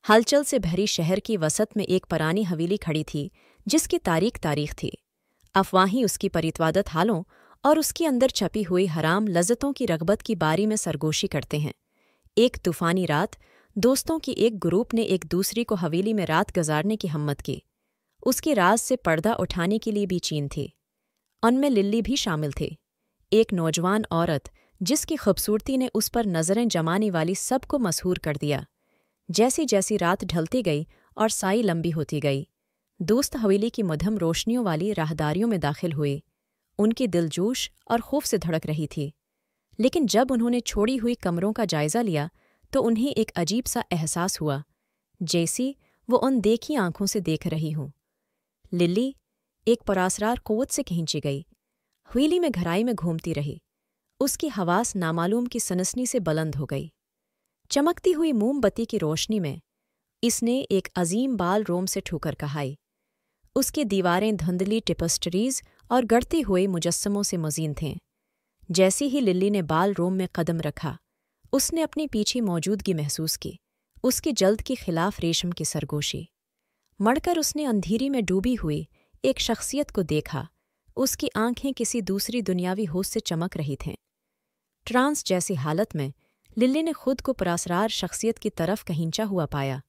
हलचल से भरी शहर की वसत में एक पुरानी हवेली खड़ी थी जिसकी तारीख थी। अफवाहें उसकी परित्वादत हालों और उसके अंदर छपी हुई हराम लज़्ज़तों की रग़बत की बारी में सरगोशी करते हैं। एक तूफ़ानी रात दोस्तों की एक ग्रुप ने एक दूसरे को हवेली में रात गुजारने की हिम्मत की। उसके राज से पर्दा उठाने के लिए भी चीन थी। उनमें लिल्ली भी शामिल थे, एक नौजवान औरत जिसकी खूबसूरती ने उस पर नज़रें जमाने वाली सबको मसहूर कर दिया। जैसी जैसी रात ढलती गई और साई लंबी होती गई, दोस्त हवेली की मध्यम रोशनियों वाली राहदारियों में दाखिल हुए। उनकी दिलजोश और खौफ से धड़क रही थी, लेकिन जब उन्होंने छोड़ी हुई कमरों का जायज़ा लिया तो उन्हें एक अजीब सा एहसास हुआ, जैसी वो उन देखी आंखों से देख रही हूँ। लिल्ली एक पुरअसरार क़ुव्वत से खींची गई, हवेली में घराई में घूमती रही। उसकी हवास नामालूम की सनसनी से बुलंद हो गई। चमकती हुई मोमबत्ती की रोशनी में इसने एक अजीम बाल रोम से ठोकर खाई। उसकी दीवारें धुंधली टेपेस्ट्रीज और गढ़ते हुए मुजस्समों से मज़ीन थीं। जैसी ही लिल्ली ने बाल रोम में कदम रखा, उसने अपने पीछे मौजूदगी महसूस की, उसकी जल्द के खिलाफ रेशम की सरगोशी। मड़कर उसने अंधेरी में डूबी हुई एक शख्सियत को देखा। उसकी आंखें किसी दूसरी दुनियावी होश से चमक रही थीं। ट्रांस जैसी हालत में लिल्ली ने खुद को पुरअसरार शख्सियत की तरफ खींचा हुआ पाया।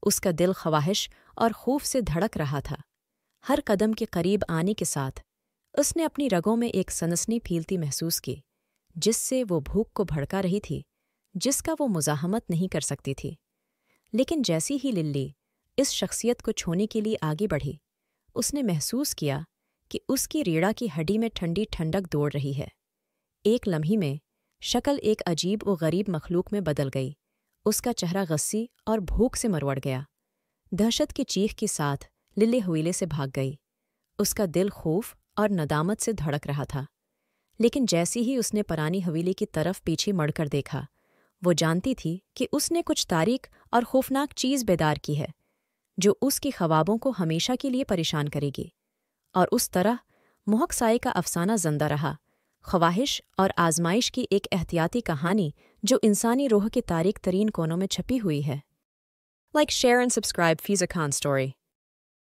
उसका दिल ख्वाहिश और खौफ से धड़क रहा था। हर कदम के करीब आने के साथ उसने अपनी रगों में एक सनसनी फीलती महसूस की, जिससे वो भूख को भड़का रही थी, जिसका वो मुज़ाहमत नहीं कर सकती थी। लेकिन जैसी ही लिल्ली इस शख्सियत को छूने के लिए आगे बढ़ी, उसने महसूस किया कि उसकी रीढ़ा की हड्डी में ठंडी ठंडक दौड़ रही है। एक लम्हे में शक्ल एक अजीब व गरीब मखलूक में बदल गई। उसका चेहरा गस्सी और भूख से मरवड़ गया। दहशत की चीख के साथ लिल्ली हवेली से भाग गई। उसका दिल खौफ और नदामत से धड़क रहा था। लेकिन जैसी ही उसने पुरानी हवेली की तरफ पीछे मुड़कर देखा, वो जानती थी कि उसने कुछ तारीक और खौफनाक चीज़ बेदार की है, जो उसके ख्वाबों को हमेशा के लिए परेशान करेगी। और उस तरह मोहक साए का अफसाना जिंदा रहा, ख्वाहिश और आजमाइश की एक एहतियाती कहानी जो इंसानी रूह के तारीक तरीन कोनों में छपी हुई है। Like, share and subscribe Fiza Khan story.